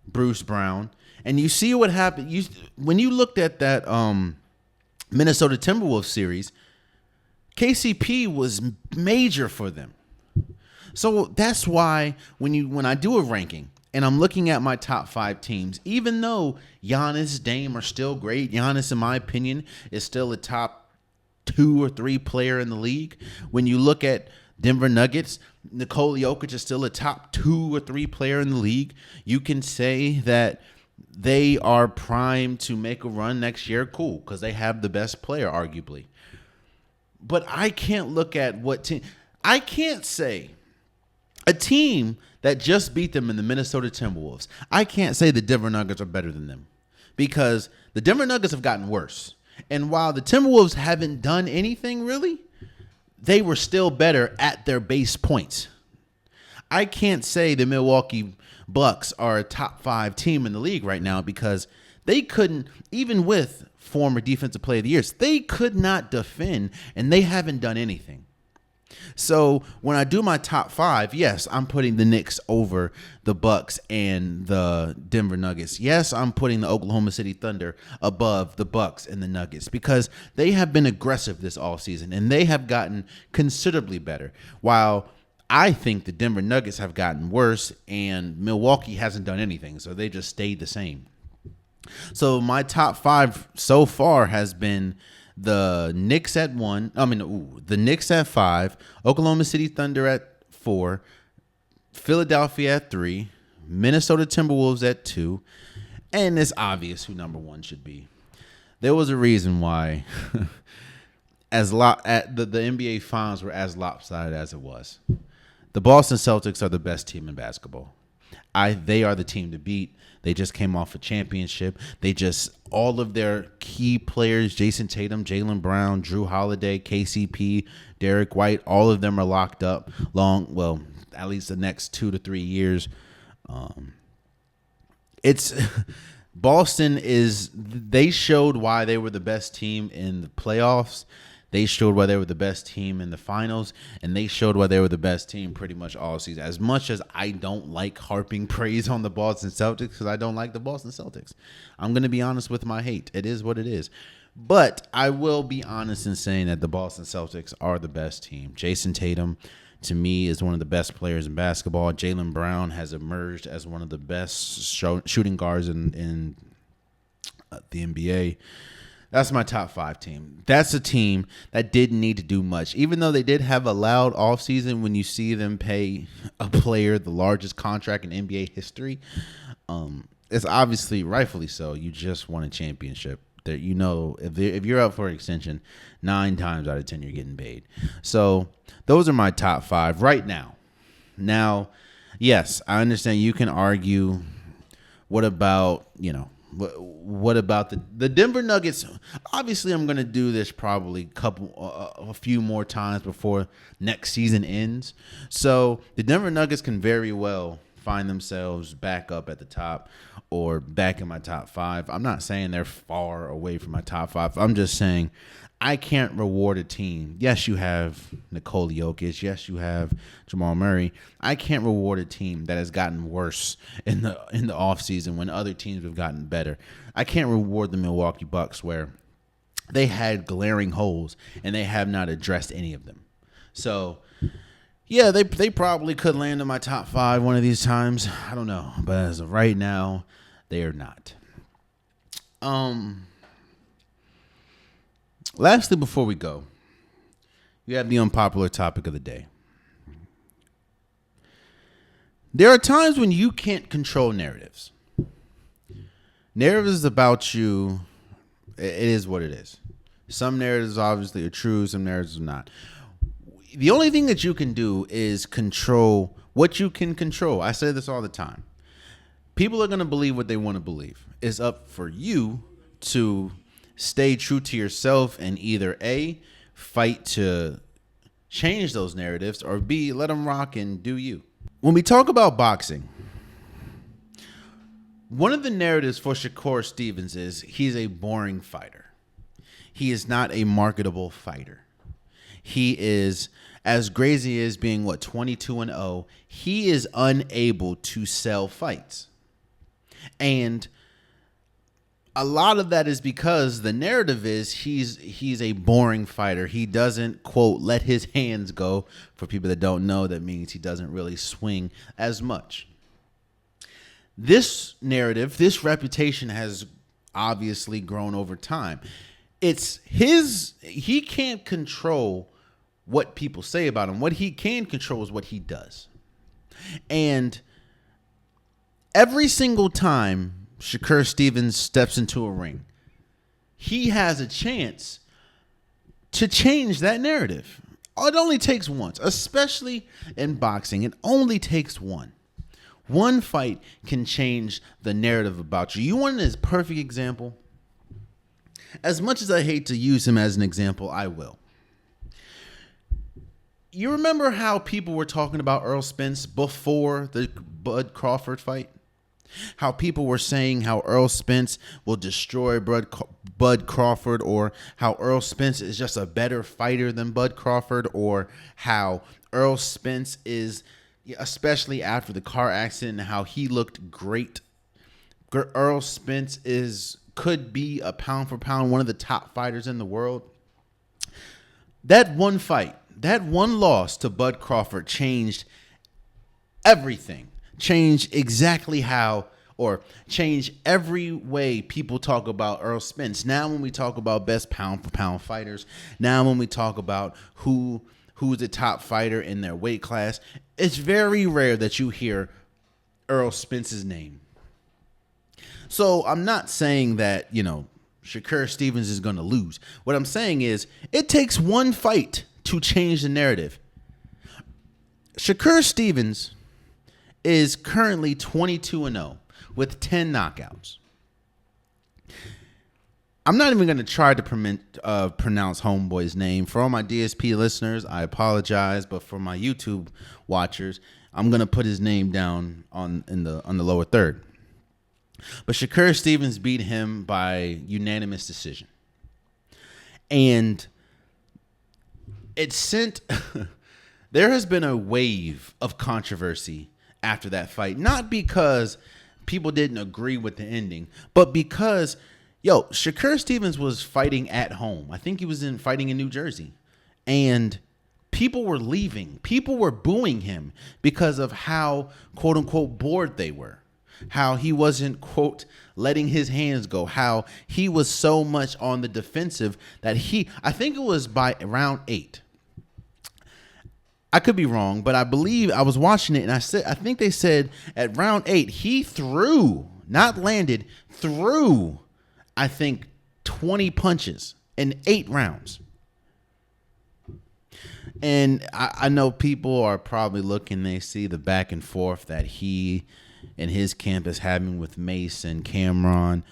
Bruce Brown, and you see what happened. When you looked at that Minnesota Timberwolves series, KCP was major for them. So that's why when I do a ranking and I'm looking at my top 5 teams, even though Giannis, Dame are still great, Giannis, in my opinion, is still a top 2 or 3 player in the league. When you look at Denver Nuggets, Nikola Jokic is still a top 2 or 3 player in the league. You can say that they are primed to make a run next year. Cool, because they have the best player, arguably. But I can't look at what team. I can't say a team that just beat them in the Minnesota Timberwolves. I can't say the Denver Nuggets are better than them because the Denver Nuggets have gotten worse. And while the Timberwolves haven't done anything really, they were still better at their base points. I can't say the Milwaukee Bucks are a top 5 team in the league right now because they couldn't, even with former defensive player of the years, they could not defend, and they haven't done anything. So when I do my top 5, yes, I'm putting the Knicks over the Bucks and the Denver Nuggets. Yes, I'm putting the Oklahoma City Thunder above the Bucks and the Nuggets because they have been aggressive this offseason and they have gotten considerably better. While I think the Denver Nuggets have gotten worse and Milwaukee hasn't done anything, so they just stayed the same. So my top 5 so far has been the Knicks at 1. The Knicks at 5, Oklahoma City Thunder at 4, Philadelphia at 3, Minnesota Timberwolves at 2, and it's obvious who number 1 should be. There was a reason why the NBA Finals were as lopsided as it was. The Boston Celtics are the best team in basketball. They are the team to beat. They just came off a championship. All of their key players, Jason Tatum, Jaylen Brown, Drew Holiday, KCP, Derek White, all of them are locked up at least the next 2 to 3 years. They showed why they were the best team in the playoffs. They showed why they were the best team in the finals, and they showed why they were the best team pretty much all season. As much as I don't like harping praise on the Boston Celtics because I don't like the Boston Celtics, I'm going to be honest with my hate. It is what it is. But I will be honest in saying that the Boston Celtics are the best team. Jason Tatum, to me, is one of the best players in basketball. Jaylen Brown has emerged as one of the best shooting guards in the NBA. That's my top 5 team. That's a team that didn't need to do much. Even though they did have a loud offseason when you see them pay a player the largest contract in NBA history, it's obviously rightfully so. You just won a championship. That if you're up for an extension, 9 times out of 10 you're getting paid. So those are my top 5 right now. Now, yes, I understand you can argue. What about the Denver Nuggets? Obviously, I'm going to do this probably a few more times before next season ends. So the Denver Nuggets can very well find themselves back up at the top or back in my top 5. I'm not saying they're far away from my top 5. I'm just saying I can't reward a team. Yes, you have Nikola Jokic. Yes, you have Jamal Murray. I can't reward a team that has gotten worse in the offseason when other teams have gotten better. I can't reward the Milwaukee Bucks where they had glaring holes and they have not addressed any of them. So, yeah, they probably could land in my top 5 one of these times. I don't know. But as of right now, they are not. Lastly, before we go, you have the unpopular topic of the day. There are times when you can't control narratives. Narratives about you, it is what it is. Some narratives obviously are true, some narratives are not. The only thing that you can do is control what you can control. I say this all the time. People are going to believe what they want to believe. It's up for you to stay true to yourself and either A, fight to change those narratives, or B, let them rock and do you. When we talk about boxing, one of the narratives for Shakur Stevenson is he's a boring fighter. He is not a marketable fighter. He is, as great as he is being, 22-0, he is unable to sell fights. And a lot of that is because the narrative is he's a boring fighter. He doesn't, quote, let his hands go. For people that don't know, that means he doesn't really swing as much. This narrative, this reputation has obviously grown over time. He can't control what people say about him. What he can control is what he does. And every single time Shakur Stevenson steps into a ring, he has a chance to change that narrative. It only takes once, especially in boxing. It only takes one. One fight can change the narrative about you. You want a perfect example? As much as I hate to use him as an example, I will. You remember how people were talking about Earl Spence before the Bud Crawford fight? How people were saying how Earl Spence will destroy Bud Crawford, or how Earl Spence is just a better fighter than Bud Crawford, or how Earl Spence is, especially after the car accident, how he looked great. Earl Spence could be a pound for pound one of the top fighters in the world. That one fight, that one loss to Bud Crawford changed everything. Changed exactly how, or changed every way people talk about Earl Spence. Now when we talk about best pound for pound fighters, now when we talk about who's the top fighter in their weight class, it's very rare that you hear Earl Spence's name. So I'm not saying that, Shakur Stevens is going to lose. What I'm saying is it takes one fight to change the narrative. Shakur Stevens is currently 22-0 with 10 knockouts. I'm not even going to try to pronounce homeboy's name. For all my DSP listeners, I apologize, but for my YouTube watchers, I'm going to put his name down on the lower third. But Shakur Stevens beat him by unanimous decision. And it sent there has been a wave of controversy after that fight, not because people didn't agree with the ending, but because, Shakur Stevens was fighting at home. I think he was fighting in New Jersey, and people were leaving. People were booing him because of how, quote unquote, bored they were, how he wasn't, quote, letting his hands go, how he was so much on the defensive that I think it was by round 8. I could be wrong, but I believe I was watching it, and I think they said at round 8 he threw, not landed, threw, I think 20 punches in 8 rounds. And I know people are probably looking, they see the back and forth that he and his camp is having with Mace and Cameron,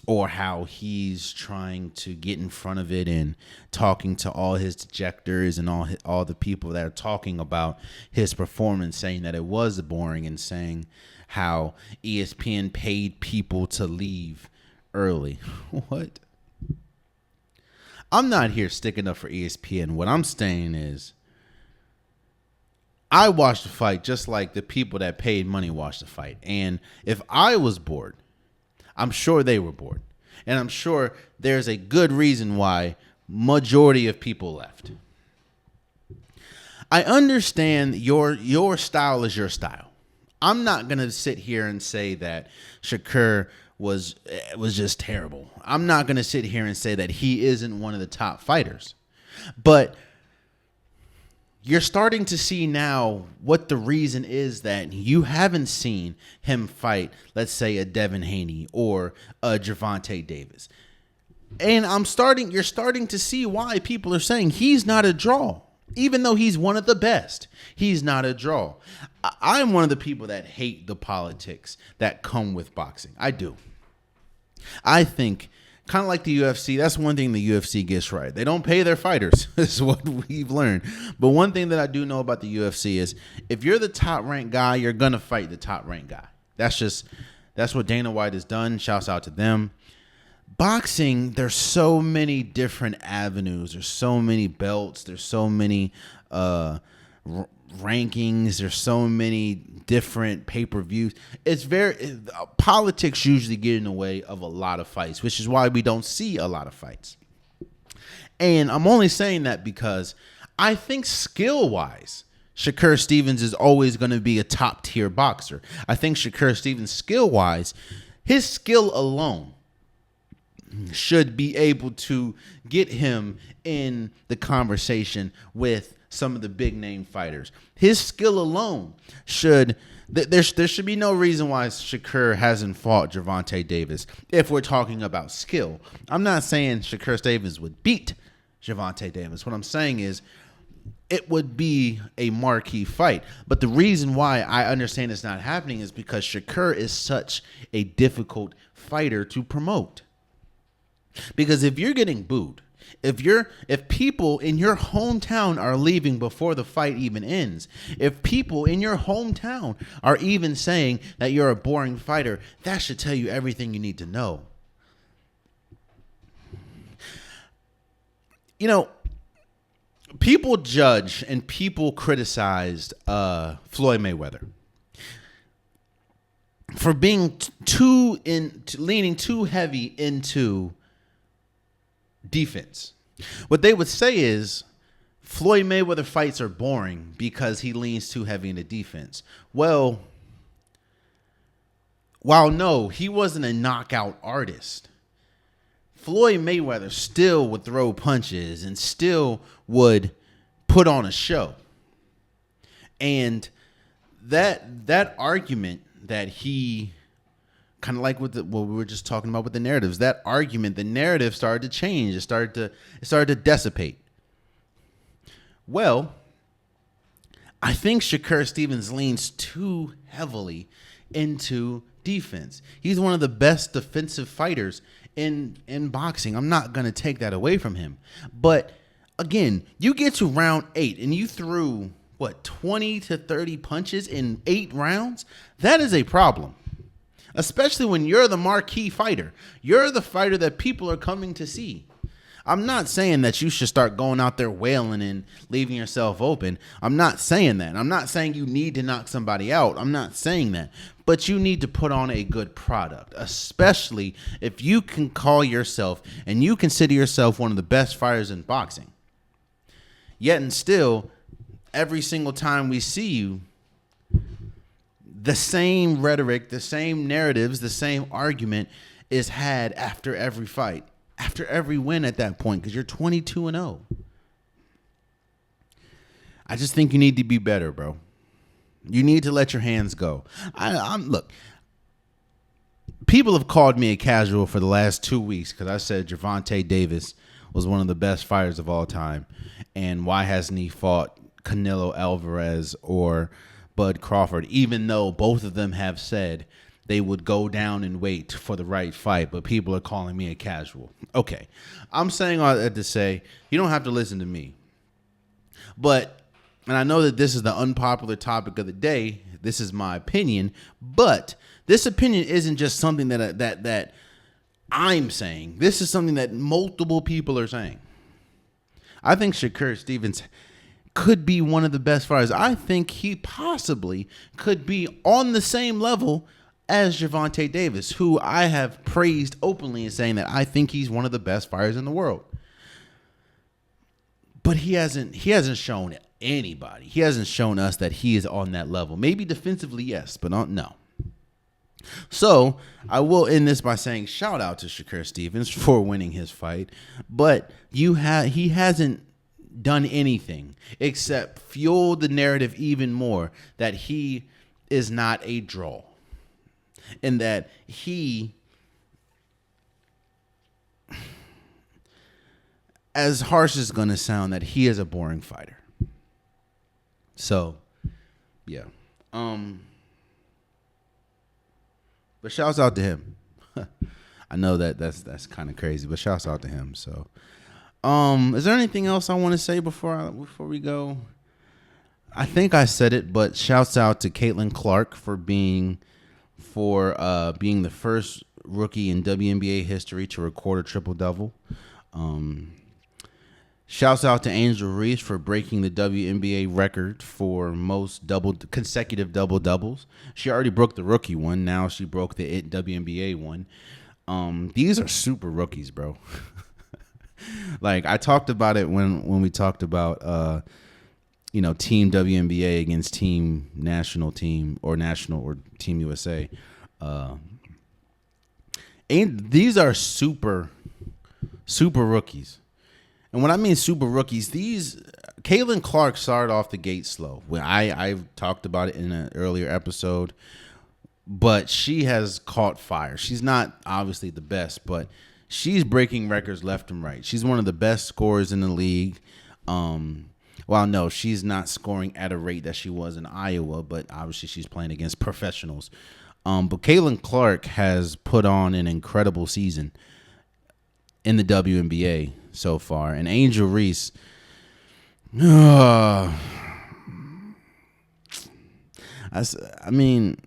or how he's trying to get in front of it and talking to all his dejectors and all the people that are talking about his performance, saying that it was boring, and saying how ESPN paid people to leave early. What? I'm not here sticking up for ESPN. What I'm saying is, I watched the fight just like the people that paid money watched the fight. And if I was bored, I'm sure they were bored. And I'm sure there's a good reason why majority of people left. I understand your style is your style. I'm not going to sit here and say that Shakur was just terrible. I'm not going to sit here and say that he isn't one of the top fighters. But you're starting to see now what the reason is that you haven't seen him fight, let's say, a Devin Haney or a Gervonta Davis. And you're starting to see why people are saying he's not a draw. Even though he's one of the best, he's not a draw. I'm one of the people that hate the politics that come with boxing. I do. I think, kind of like the UFC, that's one thing the UFC gets right. They don't pay their fighters. This is what we've learned. But one thing that I do know about the UFC is if you're the top-ranked guy, you're going to fight the top-ranked guy. That's what Dana White has done. Shouts out to them. Boxing, there's so many different avenues. There's so many belts. There's so many rankings. There's so many different pay-per-views. Politics usually get in the way of a lot of fights, which is why we don't see a lot of fights. And I'm only saying that because I think skill-wise, Shakur Stevens is always going to be a top-tier boxer. I think Shakur Stevens, skill-wise, his skill alone should be able to get him in the conversation with some of the big name fighters. His skill alone there should be no reason why Shakur hasn't fought Gervonta Davis if we're talking about skill. I'm not saying Shakur Stevens would beat Gervonta Davis. What I'm saying is it would be a marquee fight. But the reason why I understand it's not happening is because Shakur is such a difficult fighter to promote. Because if you're getting booed, if people in your hometown are leaving before the fight even ends, if people in your hometown are even saying that you're a boring fighter, that should tell you everything you need to know. You know, people judge and people criticized Floyd Mayweather for being leaning too heavy into defense. What they would say is Floyd Mayweather fights are boring because he leans too heavy into defense. Well, while no, he wasn't a knockout artist, Floyd Mayweather still would throw punches and still would put on a show. And that argument that he kind of like what we were just talking about with the narratives, that argument, the narrative started to change. It started to dissipate. Well, I think Shakur Stevenson leans too heavily into defense. He's one of the best defensive fighters in boxing. I'm not going to take that away from him. But again, you get to round 8 and you threw 20 to 30 punches in 8 rounds? That is a problem. Especially when you're the marquee fighter. You're the fighter that people are coming to see. I'm not saying that you should start going out there wailing and leaving yourself open. I'm not saying that. I'm not saying you need to knock somebody out. I'm not saying that. But you need to put on a good product, especially if you can call yourself and you consider yourself one of the best fighters in boxing. Yet and still, every single time we see you, the same rhetoric, the same narratives, the same argument is had after every fight, after every win at that point, because you're 22-0. I just think you need to be better, bro. You need to let your hands go. Look, people have called me a casual for the last 2 weeks because I said Gervonta Davis was one of the best fighters of all time, and why hasn't he fought Canelo Alvarez or Bud Crawford, even though both of them have said they would go down and wait for the right fight, but people are calling me a casual. Okay, I'm saying all that to say you don't have to listen to me. But, and I know that this is the unpopular topic of the day. This is my opinion, but this opinion isn't just something that I'm saying. This is something that multiple people are saying. I think Shakur Stevenson could be one of the best fighters. I think he possibly could be on the same level as Gervonta Davis, who I have praised openly in saying that I think he's one of the best fighters in the world. But he hasn't shown anybody. He hasn't shown us that he is on that level. Maybe defensively, yes, but no. So I will end this by saying shout out to Shakur Stevenson for winning his fight, but he hasn't done anything except fuel the narrative even more that he is not a draw and that he, as harsh as it's going to sound, that he is a boring fighter. So, yeah. But shouts out to him. I know that's kind of crazy, but shouts out to him. So, is there anything else I want to say before we go? I think I said it, but shouts out to Caitlin Clark for being the first rookie in WNBA history to record a triple-double. Shouts out to Angel Reese for breaking the WNBA record for most consecutive double-doubles. She already broke the rookie one. Now she broke the WNBA one. These are super rookies, bro. Like, I talked about it when we talked about Team WNBA against Team National Team or Team USA. And these are super rookies. And when I mean super rookies, Caitlin Clark started off the gate slow. I talked about it in an earlier episode, but she has caught fire. She's not obviously the best, but she's breaking records left and right. She's one of the best scorers in the league. Well, no, she's not scoring at a rate that she was in Iowa, but obviously she's playing against professionals. But Caitlin Clark has put on an incredible season. in the WNBA so far. And Angel Reese, I mean,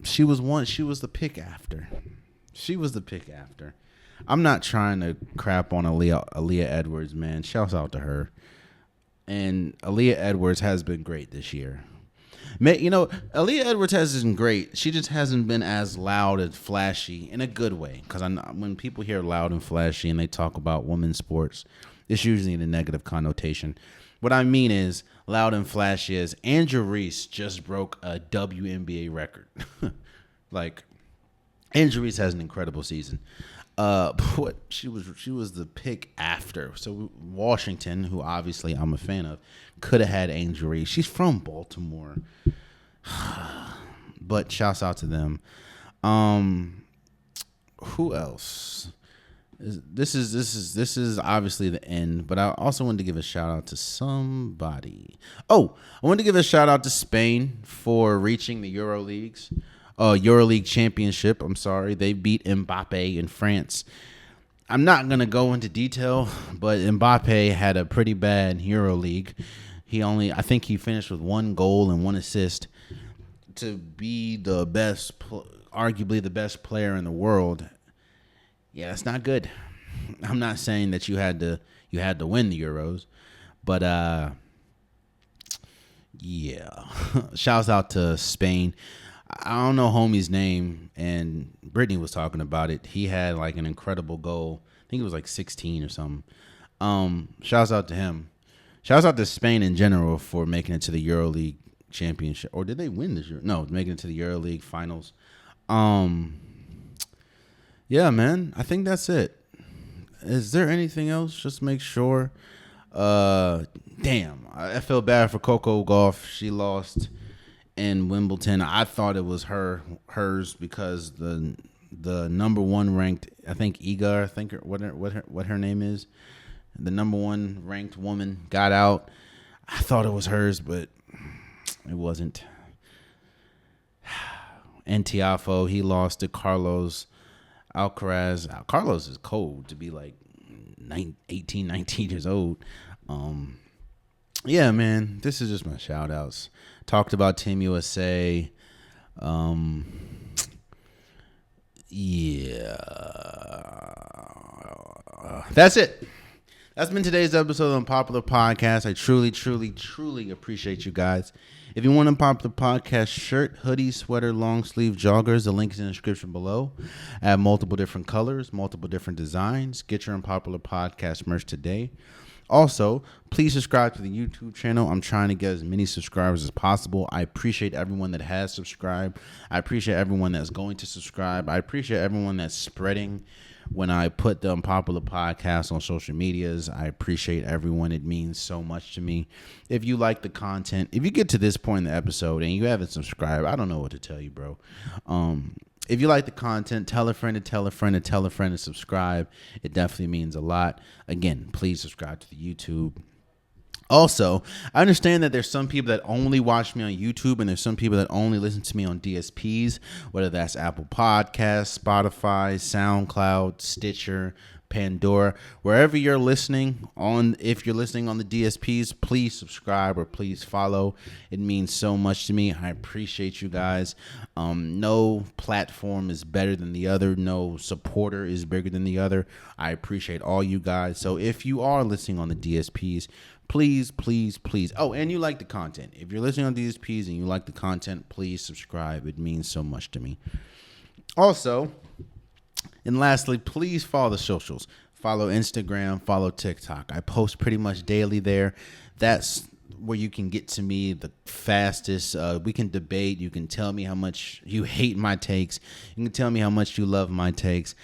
she was the pick after. She was the pick after. I'm not trying to crap on Aaliyah Edwards, man. Shouts out to her. And Aaliyah Edwards has been great this year. You know, Aaliyah Edwards has been great. She just hasn't been as loud and flashy in a good way. Because when people hear loud and flashy and they talk about women's sports, it's usually in a negative connotation. What I mean is loud and flashy is Angel Reese just broke a WNBA record. Like, Angel Reese has an incredible season. What she was the pick after. So Washington, who obviously I'm a fan of, could have had Angel Reese. She's from Baltimore, but shouts out to them. Who else? This is obviously the end, but I also wanted to give a shout out to somebody. Oh, I wanted to give a shout out to Spain for reaching the EuroLeague championship. I'm sorry. They beat Mbappe in France. I'm not going to go into detail, but Mbappe had a pretty bad EuroLeague. I think he finished with 1 goal and 1 assist to be the best, arguably the best player in the world. Yeah, that's not good. I'm not saying that you had to win the Euros, but yeah. Shouts out to Spain. I don't know homie's name, and Brittany was talking about it. He had like an incredible goal. I think it was like 16 or something. Shouts out to him. Shouts out to Spain in general for making it to the EuroLeague championship. Or did they win this year? No, making it to the EuroLeague finals. Yeah, man. I think that's it. Is there anything else? Just make sure. Damn. I feel bad for Coco Gauff. She lost in Wimbledon. I thought it was hers because the number 1 ranked, I think Iga, what her name is, the number 1 ranked woman got out. I thought it was hers, but it wasn't. And Tiafoe, he lost to Carlos Alcaraz. Carlos is cold to be like 18, 19 years old. Yeah, man, this is just my shout outs. Talked about Team USA. Yeah. That's it. That's been today's episode of Unpopular Podcast. I truly, truly, truly appreciate you guys. If you want a Unpopular Podcast shirt, hoodie, sweater, long sleeve, joggers, the link is in the description below. I have multiple different colors, multiple different designs. Get your Unpopular Podcast merch today. Also, please subscribe to the YouTube channel. I'm trying to get as many subscribers as possible. I appreciate everyone that has subscribed. I appreciate everyone that's going to subscribe. I appreciate everyone that's spreading when I put the Unpopular Podcast on social medias. I appreciate everyone. It means so much to me. If you like the content, if you get to this point in the episode and you haven't subscribed, I don't know what to tell you, bro. If you like the content, tell a friend to tell a friend to tell a friend to subscribe. It definitely means a lot. Again, please subscribe to the YouTube. Also, I understand that there's some people that only watch me on YouTube and there's some people that only listen to me on DSPs, whether that's Apple Podcasts, Spotify, SoundCloud, Stitcher, Pandora, wherever you're listening on. If you're listening on the DSPs, please subscribe or please follow. It means so much to me. I appreciate you guys. No platform is better than the other. No supporter is bigger than the other. I appreciate all you guys. So if you are listening on the DSPs, please, please, please. Oh, and you like the content. If you're listening on DSPs and you like the content, please subscribe. It means so much to me. Also, and lastly, please follow the socials. Follow Instagram, follow TikTok. I post pretty much daily there. That's where you can get to me the fastest. We can debate. You can tell me how much you hate my takes. You can tell me how much you love my takes.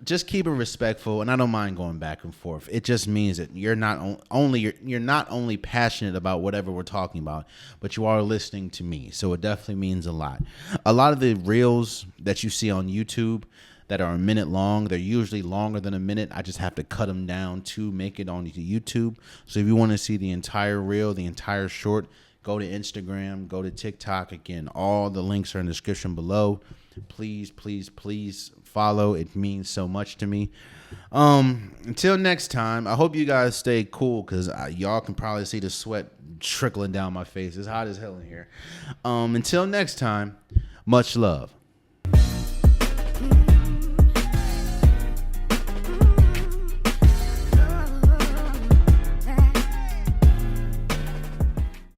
Just keep it respectful, and I don't mind going back and forth. It just means that you're not only passionate about whatever we're talking about, but you are listening to me. So it definitely means a lot. A lot of the reels that you see on YouTube that are a minute long, they're usually longer than a minute. I just have to cut them down to make it onto YouTube. So if you want to see the entire reel, the entire short, Go to Instagram, go to TikTok. Again, all the links are in the description below. Please, please, please follow. It means so much to me. Until next time, I hope you guys stay cool because y'all can probably see the sweat trickling down my face. It's hot as hell in here. Until next time, much love.